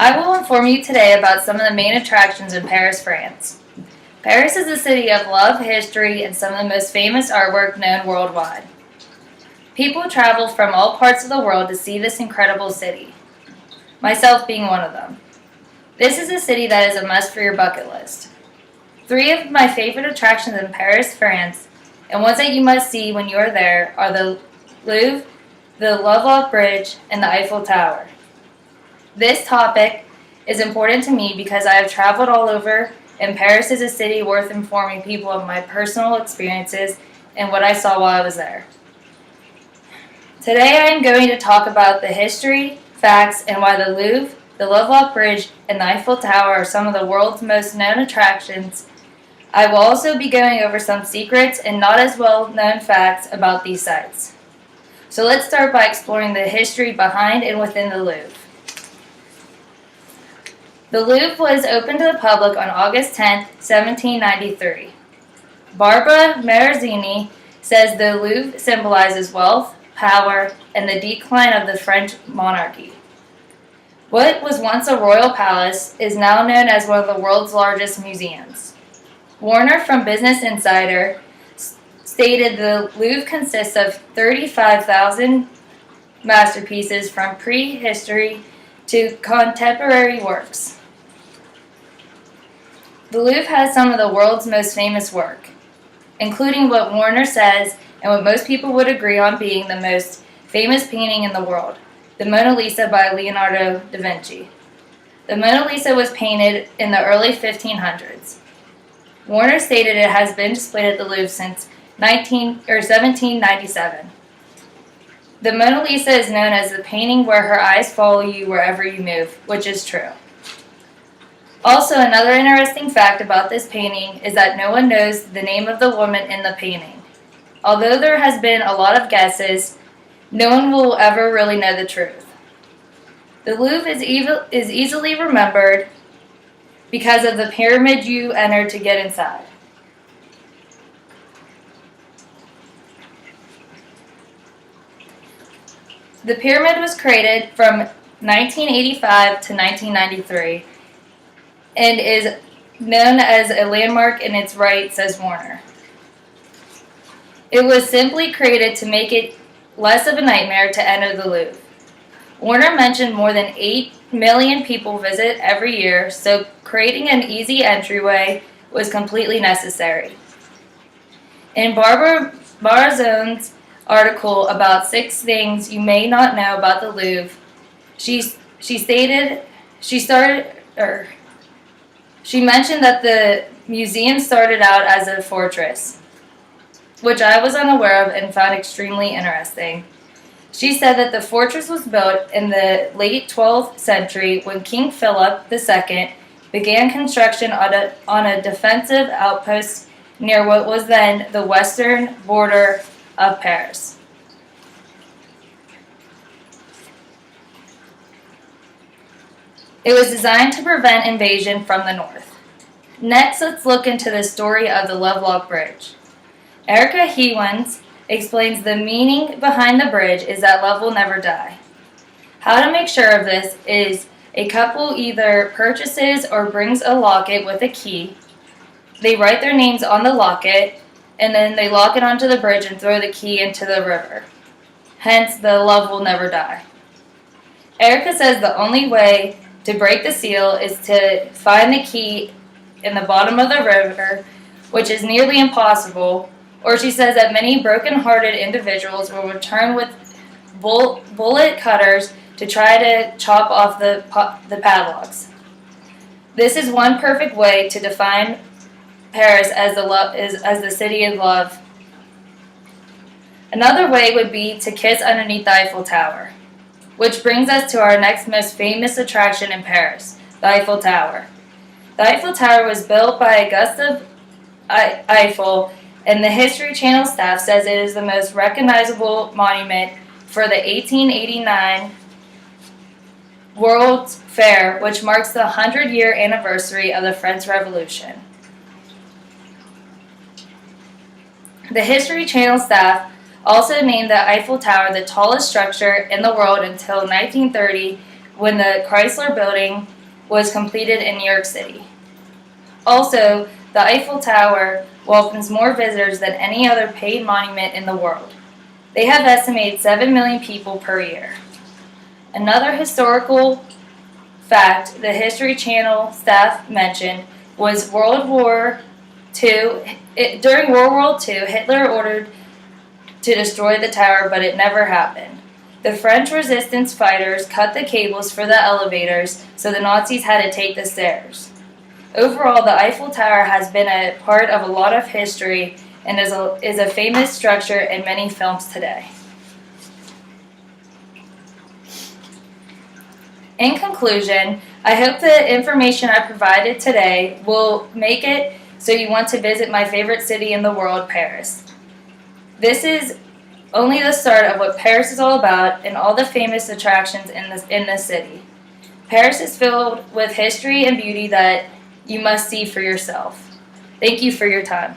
I will inform you today about some of the main attractions in Paris, France. Paris is a city of love, history, and some of the most famous artwork known worldwide. People travel from all parts of the world to see this incredible city, myself being one of them. This is a city that is a must for your bucket list. 3 of my favorite attractions in Paris, France, and ones that you must see when you are there are the Louvre, the Louvre Bridge, and the Eiffel Tower. This topic is important to me because I have traveled all over, and Paris is a city worth informing people of my personal experiences and what I saw while I was there. Today I am going to talk about the history, facts, and why the Louvre, the Louvre Bridge, and the Eiffel Tower are some of the world's most known attractions. I will also be going over some secrets and not as well known facts about these sites. So let's start by exploring the history behind and within the Louvre. The Louvre was opened to the public on August 10, 1793. Barbara Marzini says the Louvre symbolizes wealth, power, and the decline of the French monarchy. What was once a royal palace is now known as one of the world's largest museums. Warner from Business Insider stated the Louvre consists of 35,000 masterpieces from prehistory to contemporary works. The Louvre has some of the world's most famous work, including what Warner says and what most people would agree on being the most famous painting in the world, the Mona Lisa by Leonardo da Vinci. The Mona Lisa was painted in the early 1500s. Warner stated it has been displayed at the Louvre since 1797. The Mona Lisa is known as the painting where her eyes follow you wherever you move, which is true. Also, another interesting fact about this painting is that no one knows the name of the woman in the painting. Although there has been a lot of guesses, no one will ever really know the truth. The Louvre is easily remembered because of the pyramid you enter to get inside. The pyramid was created from 1985 to 1993 and is known as a landmark in its right, says Warner. It was simply created to make it less of a nightmare to enter the Louvre. Warner mentioned more than 8 million people visit every year, so creating an easy entryway was completely necessary. In Barbara Barzon's article about 6 things you may not know about the Louvre, she mentioned that the museum started out as a fortress, which I was unaware of and found extremely interesting. She said that the fortress was built in the late 12th century when King Philip II began construction on a defensive outpost near what was then the western border of Paris. It was designed to prevent invasion from the north. Next, let's look into the story of the Louvre Bridge. Erica Hewins explains the meaning behind the bridge is that love will never die. How to make sure of this is a couple either purchases or brings a locket with a key. They write their names on the locket, and then they lock it onto the bridge and throw the key into the river. Hence, the love will never die. Erica says the only way to break the seal is to find the key in the bottom of the river, which is nearly impossible, or she says that many broken-hearted individuals will return with bullet cutters to try to chop off the padlocks. This is one perfect way to define Paris as the city of love. Another way would be to kiss underneath the Eiffel Tower, which brings us to our next most famous attraction in Paris, the Eiffel Tower. The Eiffel Tower was built by Gustave Eiffel, and the History Channel staff says it is the most recognizable monument for the 1889 World's Fair, which marks the 100-year anniversary of the French Revolution. The History Channel staff also named the Eiffel Tower the tallest structure in the world until 1930, when the Chrysler Building was completed in New York City. Also, the Eiffel Tower welcomes more visitors than any other paid monument in the world. They have estimated 7 million people per year. Another historical fact the History Channel staff mentioned was World War II. During World War II, Hitler ordered to destroy the tower, but it never happened. The French resistance fighters cut the cables for the elevators, so the Nazis had to take the stairs. Overall, the Eiffel Tower has been a part of a lot of history and is a famous structure in many films today. In conclusion, I hope the information I provided today will make it so you want to visit my favorite city in the world, Paris. This is only the start of what Paris is all about and all the famous attractions in the city. Paris is filled with history and beauty that you must see for yourself. Thank you for your time.